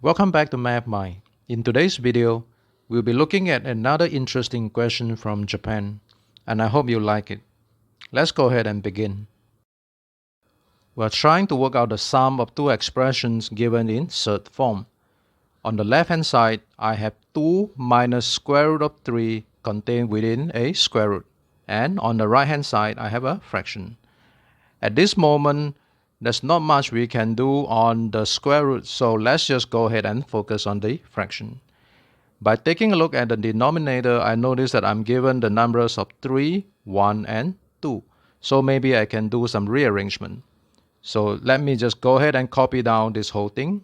Welcome back to MathMind. In today's video, we'll be looking at another interesting question from Japan, and I hope you like it. Let's go ahead and begin. We're trying to work out the sum of two expressions given in surd form. On the left-hand side, I have 2 minus square root of 3 contained within a square root, and on the right-hand side, I have a fraction. At this moment, there's not much we can do on the square root, so let's just go ahead and focus on the fraction. By taking a look at the denominator, I notice that I'm given the numbers of 3, 1, and 2. So maybe I can do some rearrangement. So let me just go ahead and copy down this whole thing.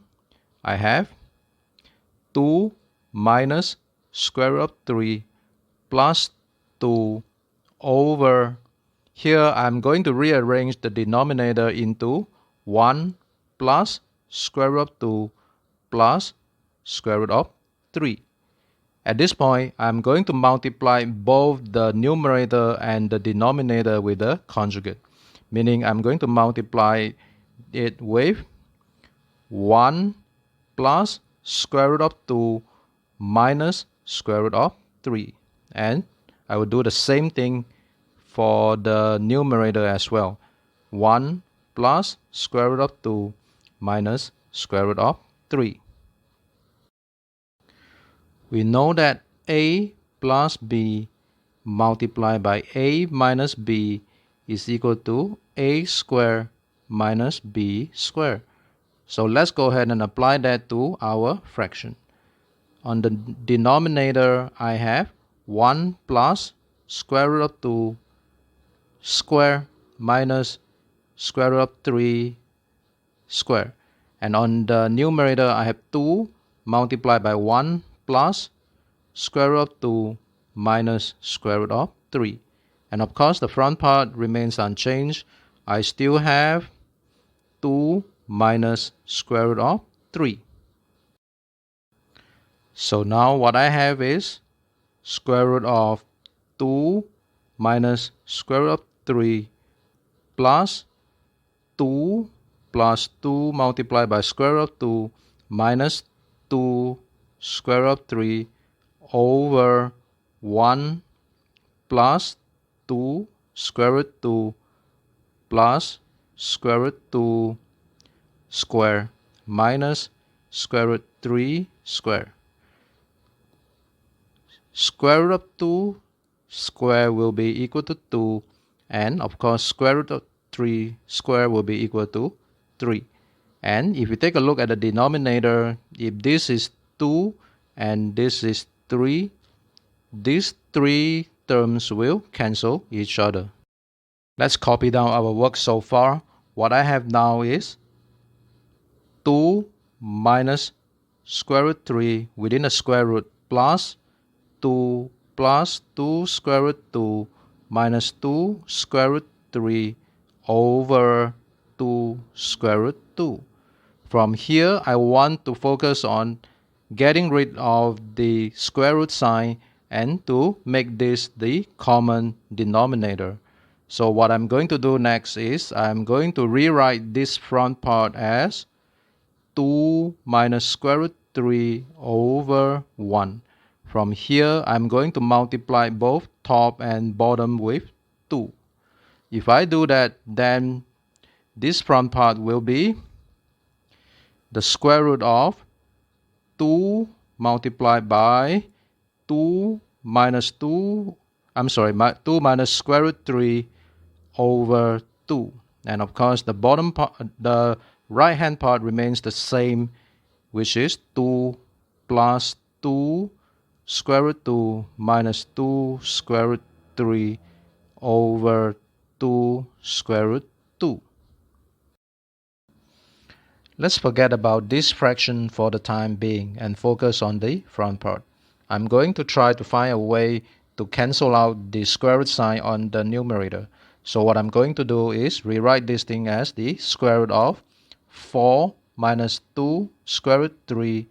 I have 2 minus square root of 3 plus 2 over. Here I'm going to rearrange the denominator into 1 plus square root of 2 plus square root of 3. At this point, I'm going to multiply both the numerator and the denominator with the conjugate, meaning I'm going to multiply it with 1 plus square root of 2 minus square root of 3. And I will do the same thing for the numerator as well. 1 plus square root of 2 minus square root of 3. We know that a plus b multiplied by a minus b is equal to a squared minus b squared. So let's go ahead and apply that to our fraction. On the denominator, I have 1 plus square root of 2 square minus square root of 3 square. And on the numerator, I have 2 multiplied by 1 plus square root of 2 minus square root of 3. And of course, the front part remains unchanged. I still have 2 minus square root of 3. So now what I have is square root of 2 minus square root of 3 plus 2 plus 2 multiplied by square root of 2 minus 2 square root of 3 over 1 plus 2 square root 2 plus square root 2 square minus square root 3 square. Square root of 2 square will be equal to 2, and of course square root of 3 square will be equal to 3. And if you take a look at the denominator, if this is 2 and this is 3, these three terms will cancel each other. Let's copy down our work so far. What I have now is 2 minus square root 3 within a square root plus 2 plus 2 square root 2 minus 2 square root 3 over 2 square root 2. From here, I want to focus on getting rid of the square root sign and to make this the common denominator. So what I'm going to do next is I'm going to rewrite this front part as 2 minus square root 3 over 1. From here, I'm going to multiply both top and bottom with 2. If I do that, then this front part will be the square root of 2 multiplied by 2 minus 2 minus square root 3 over 2. And of course, the bottom part, the right hand part remains the same, which is 2 plus 2 square root 2 minus 2 square root 3 over 2 square root 2. Let's forget about this fraction for the time being and focus on the front part. I'm going to try to find a way to cancel out the square root sign on the numerator. So what I'm going to do is rewrite this thing as the square root of 4 minus 2 square root 3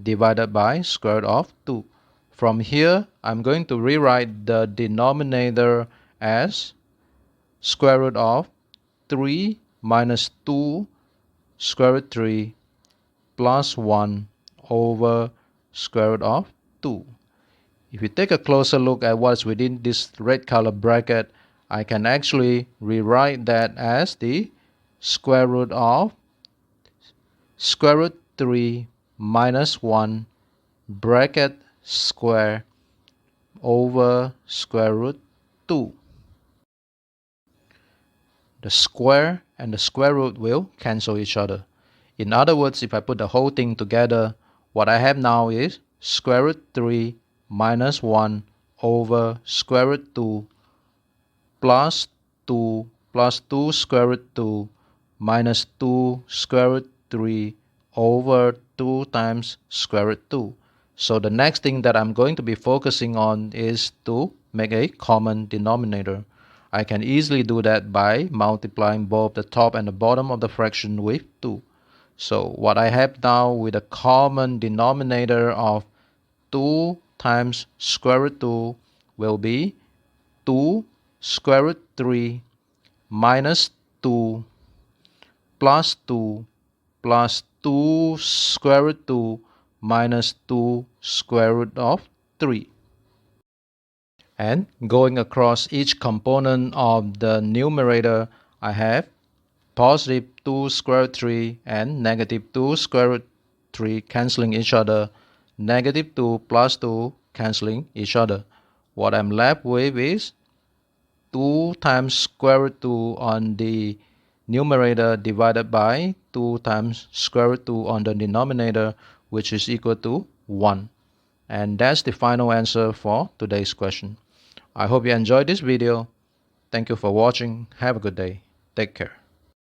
divided by square root of 2. From here, I'm going to rewrite the denominator as square root of 3 minus 2 square root 3 plus 1 over square root of 2. If you take a closer look at what's within this red color bracket, I can actually rewrite that as the square root of square root 3 minus 1 bracket square over square root 2. The square and the square root will cancel each other. In other words, if I put the whole thing together, what I have now is square root 3 minus 1 over square root 2 plus 2 plus 2 square root 2 minus 2 square root 3 over 2 times square root 2. So the next thing that I'm going to be focusing on is to make a common denominator. I can easily do that by multiplying both the top and the bottom of the fraction with 2. So what I have now with a common denominator of 2 times square root 2 will be 2 square root 3 minus 2 plus 2 plus 2 square root 2 minus 2 square root of 3. And going across each component of the numerator, I have positive 2 square root 3 and negative 2 square root 3 cancelling each other, negative 2 plus 2 cancelling each other. What I'm left with is 2 times square root 2 on the numerator divided by 2 times square root 2 on the denominator, which is equal to 1. And that's the final answer for today's question. I hope you enjoyed this video. Thank you for watching. Have a good day. Take care.